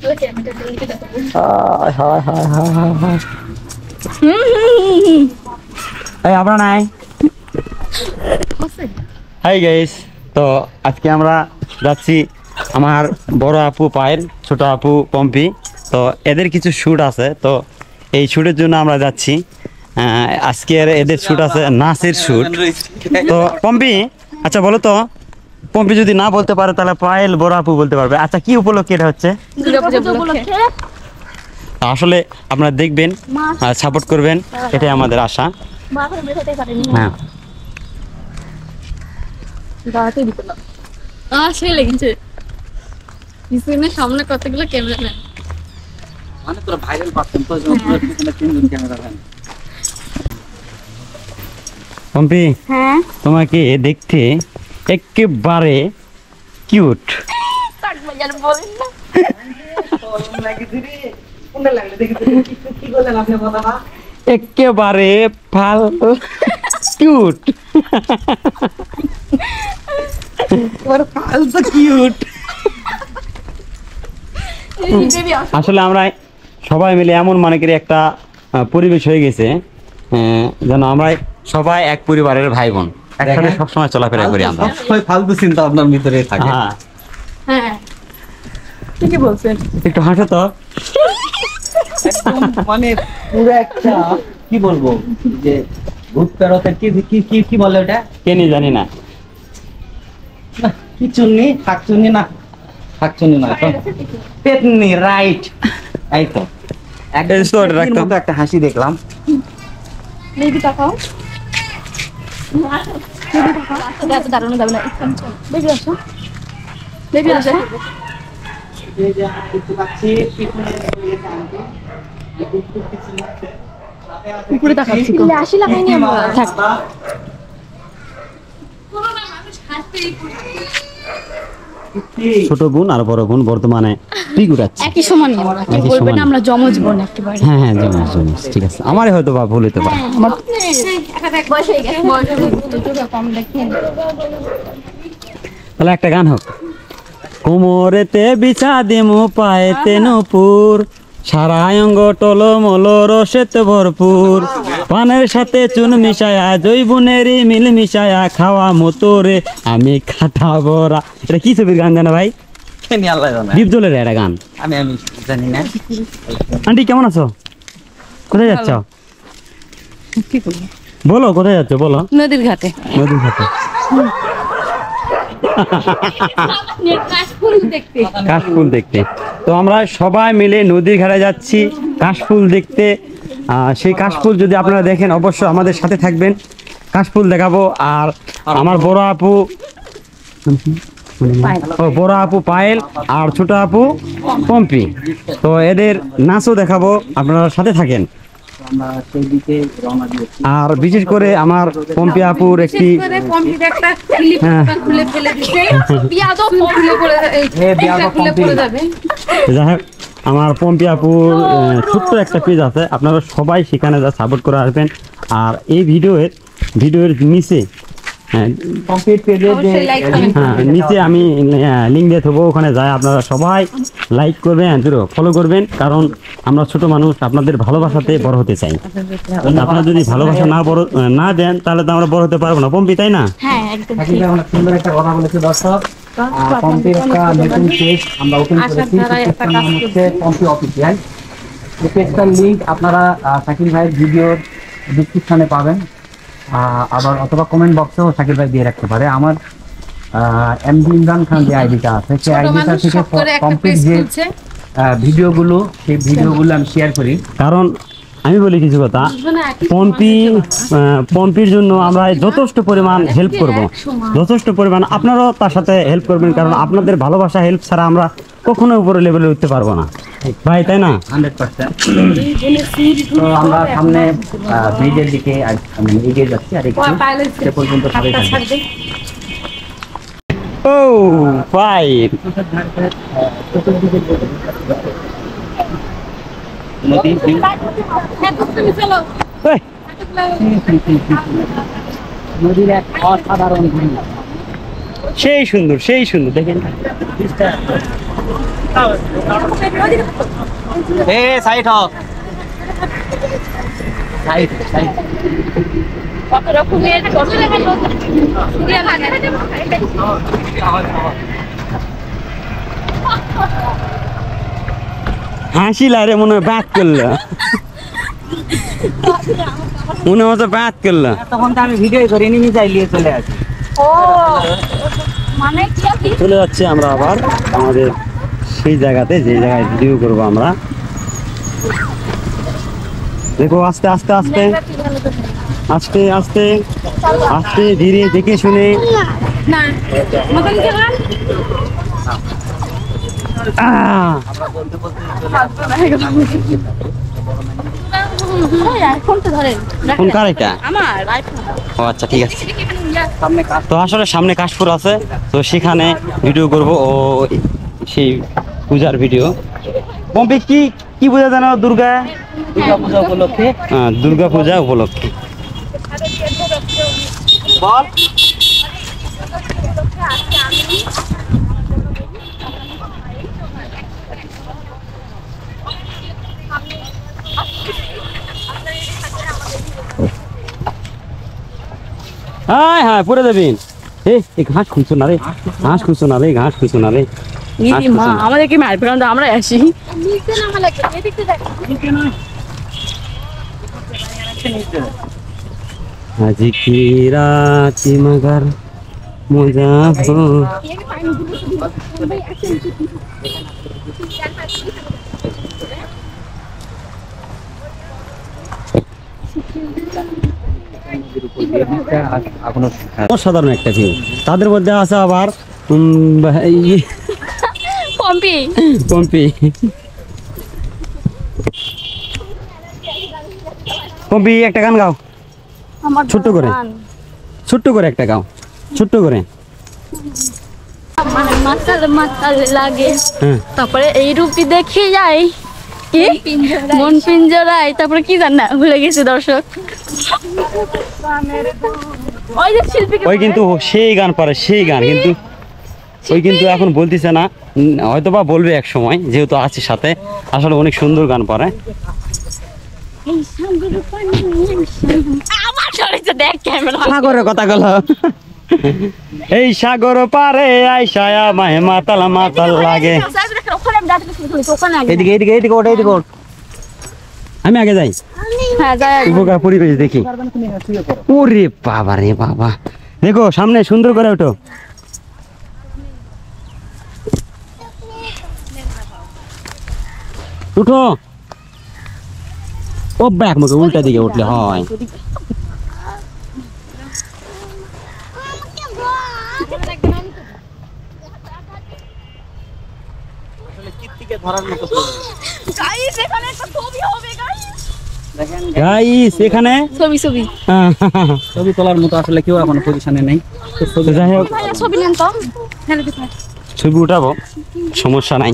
এই আপনারা নাই। হাই গাইস, তো আজকে আমরা যাচ্ছি আমার বড় আপু পায়েল, ছোট আপু পম্পি। তো এদের কিছু শ্যুট আছে, তো এই শ্যুটের জন্য আমরা যাচ্ছি। আজকের এদের শ্যুট আছে নাচের শ্যুট। তো পম্পি, আচ্ছা বলো তো, পম্পি যদি না বলতে পারে তাহলে পায়েল বড় আপু বলতে পারবে। আচ্ছা কি উপলক্ষে এটা হচ্ছে? আসলে আপনারা দেখবেন আর সাপোর্ট করবেন, এটাই আমাদের আশা। হ্যাঁ, সামনে কতগুলো ক্যামেরাম্যান, মানে তোরা ভাইরাল পাচ্ছেন তো, তিনজন ক্যামেরাম্যান। পম্পি, তোমাকে দেখতে একেবারে কিউট। একেবারে ভালো কিউট, কিউট। আসলে আমরা সবাই মিলে এমন মানে কি একটা পরিবেশ হয়ে গেছে, যেন আমরা সবাই এক পরিবারের ভাই বোন, একসাথে সবসময় চলাফেরা করি। আমরা ফালতু চিন্তা আপনার ভিতরে থাকে। হ্যাঁ ঠিকই বলছেন। একটু হাসো তো। মানে পুরো একটা কি বলবো, যে ভূত পেরোতে কি কি কি কি বলে ওটা, কেনি জানি না, কি চুন্নি, শাকচুন্নি না, শাকচুন্নি না, পেতনি, রাইট। এই তো একটা হাসি দেখলাম। বেবি তাকাও, এত দাঁড়ানো যাবে না। বেবি আসো, বেবি আসো। উপরে তাকাচ্ছি, আসি লাগাইনি আমরা। থাক, ছোট বোন আর বড় বোন বর্তমানে পিক উঠাচ্ছে একই সমান। বলবেন আমরা জমজ বোন একেবারে। হ্যাঁ হ্যাঁ, জমজ জমজ, ঠিক আছে। আমারই হয়তো বা ভুল হতে পারে। তাহলে একটা গান হোক। কোমরেতে বিছা দিমু, পায়েতে নূপুর, সারা অঙ্গ টলমল রসেতে ভরপুর, পানের সাথে চুন মিশায়া, জৈবনেরই মিল মিশায়া, খাওয়া মতরে আমি খাটা বড়া। এটা কি ছবির গান জানা ভাই? দীপজলের একটা গান, আমি জানি না। আন্টি কেমন আছো? কোথায় যাচ্ছ? বলো কোথায় যাচ্ছ, বলো। নদীর ঘাটে। নদীর ঘাটে কাশফুল দেখতে। তো আমরা সবাই মিলে নদীর ঘাটে যাচ্ছি কাশফুল দেখতে। সেই কাশফুল যদি আপনারা দেখেন অবশ্যই আমাদের সাথে থাকবেন, কাশফুল দেখাবো। আর আমার বড় আপু পায়েল আর ছোট আপু পম্পি, তো এদের নাচও দেখাবো, আপনারা সাথে থাকেন। আর বিশেষ করে আমার পম্পি আপুর একটি আমার পম্পি আপুর ছোট্ট একটা পেজ আছে, আপনারা সবাই সেখানে যা সাপোর্ট করে আসবেন। আর এই ভিডিওর নিচে নিচে আমি লিঙ্ক দিয়ে দেবো, ওখানে যায় আপনারা সবাই লাইক করবেন, ফলো করবেন। কারণ আমরা ছোট মানুষ, আপনাদের ভালোবাসাতে বড় হতে চাই। আপনারা যদি ভালোবাসা না দেন তাহলে তো আমরা বড় হতে পারবো না, পম্পি, তাই না? সুন্দর একটা কথা বলেছে দর্শক। পম্পির একটা নতুন পেজ আমরা ওপেন করেছি, পম্পি অফিসিয়াল। এই পেজটার লিঙ্ক আপনারা শাকিল ভাইয়ের ভিডিওর ডেসক্রিপশনে পাবেন, আবার অথবা কমেন্ট বক্সেও শাকিল ভাই দিয়ে রাখতে পারে। আমার এমডি ইমরান খান যে আইডিটা আছে, সেই আইডিটা থেকে কমপ্লিট যে ভিডিওগুলো, সেই ভিডিওগুলো আমি শেয়ার করি। কারণ আমি বলি কিছু কথা, পম্পির জন্য আমরা যথেষ্ট পরিমাণ হেল্প করব, যথেষ্ট পরিমাণ আপনারাও তার সাথে হেল্প করবেন। কারণ আপনাদের ভালোবাসা, হেল্প ছাড়া আমরা কখনো উপরে লেভেলে উঠতে পারবো না ভাই, তাই না? 100%। তো আমরা সামনে ব্রিজের দিকে এগিয়ে যাচ্ছি, আর একটু সে পর্যন্ত সবাই থাকবে। ও ভাই, নদীর এক অসাধারণ, সেই সুন্দর দেখেন। এ সাইড হ সাইড সাইড কত রকমের সিরিয়াল আছে। হাসি লারে মনে হয় ব্যাক করলো, মনে হচ্ছে ব্যাক করলো। তখন তো আমি ভিডিও করি নি, চাইলিয়ে চলে আসি। ও মানে কি? চলে যাচ্ছি আমরা আবার আমাদের সেই জায়গাতে, যে জায়গায় ভিডিও করবো আমরা। দেখো আস্তে আস্তে আস্তে আস্তে আস্তে আস্তে ধীরে দেখে শুনে। না মতন কি গান? ফোন তো ধরেন। ফোন কার এটা? আমার আইফোন। ও আচ্ছা ঠিক আছে। সামনে কাজ তো আসলে সামনে কাশফুর আছে, তো সেখানে ভিডিও করব ও সেই পূজার ভিডিও। পম্পি কি কি পূজা জানো? দুর্গা পূজা উপলক্ষে দুর্গা পূজা উপলক্ষে। বল হ্যাঁ হ্যাঁ পরে যাবেন। এই ঘাস খুঁজছো না রে, ঘাস খুঁজছো না রে, ঘাস খুঁজছো না রে। ইদি মা আমাদের কি মারবে কারণ আমরা আসি। নিচে নামা লাগবে, এদিকে দেখ। आज की रात मगर मजा हो। সাধারণ একটা ভিউ, তাদের মধ্যে আছে আবার পম্পি পম্পি পম্পি একটা গান গাও, আমার ছোট্ট করে। ছোট্ট করে একটা গাও, ছোট্ট করে। মানে মাতাল মাতাল লাগে, হ্যাঁ তারপরে এই রূপই দেখে যাই কি মন পিঞ্জরায়, তারপরে কি জান না ভুলে গেছি দর্শক। ওই যে শিল্পী ওই কিন্তু সেই গান পারে, সেই গান কিন্তু ওই কিন্তু এখন বলতেছে না, হয়তো বা বলবে এক সময়, যেহেতু আছে সাথে। আসলে অনেক সুন্দর গান পারে। আমার চলেছে দেখ ক্যামেরা। সাগরের কথা গেল, এই সাগর পারে আইসায়া মাহে মাতাল মাতাল লাগে। এদিকে এদিকে এদিকে ওটা, এদিকে ওঠ। আমি আগে যাই, হ্যাঁ যাই। উপকার পরিবেশ দেখি। ওরে বাবা রে বাবা, দেখো সামনে সুন্দর করে ওঠো। উঠো, ও ব্যাক মুখে উল্টা দিকে উঠলে হয়। গাইস এখানে একটা ছবি হবে গাইস। গাইস এখানে ছবি ছবি ছবি তোলার মতো আসলে কেউ এখনো পজিশনে নেই। তো যাই হোক ছবি নেন তো। হ্যাঁ দেখো ছবি উঠাবো, সমস্যা নাই।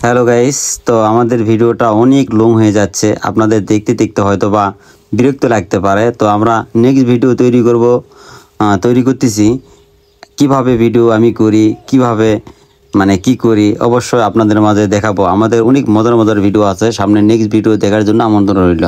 হ্যালো গাইস, তো আমাদের ভিডিওটা অনেক লং হয়ে যাচ্ছে, আপনাদের দেখতে দেখতে হয়তো বা বিরক্ত লাগতে পারে। তো আমরা নেক্সট ভিডিও তৈরি করতেছি। কিভাবে ভিডিও আমি করি, কিভাবে মানে কি করি, অবশ্যই আপনাদের মাঝে দেখাবো। আমাদের অনেক মজার মজার ভিডিও আছে সামনে। নেক্সট ভিডিও দেখার জন্য আমন্ত্রণ রইল।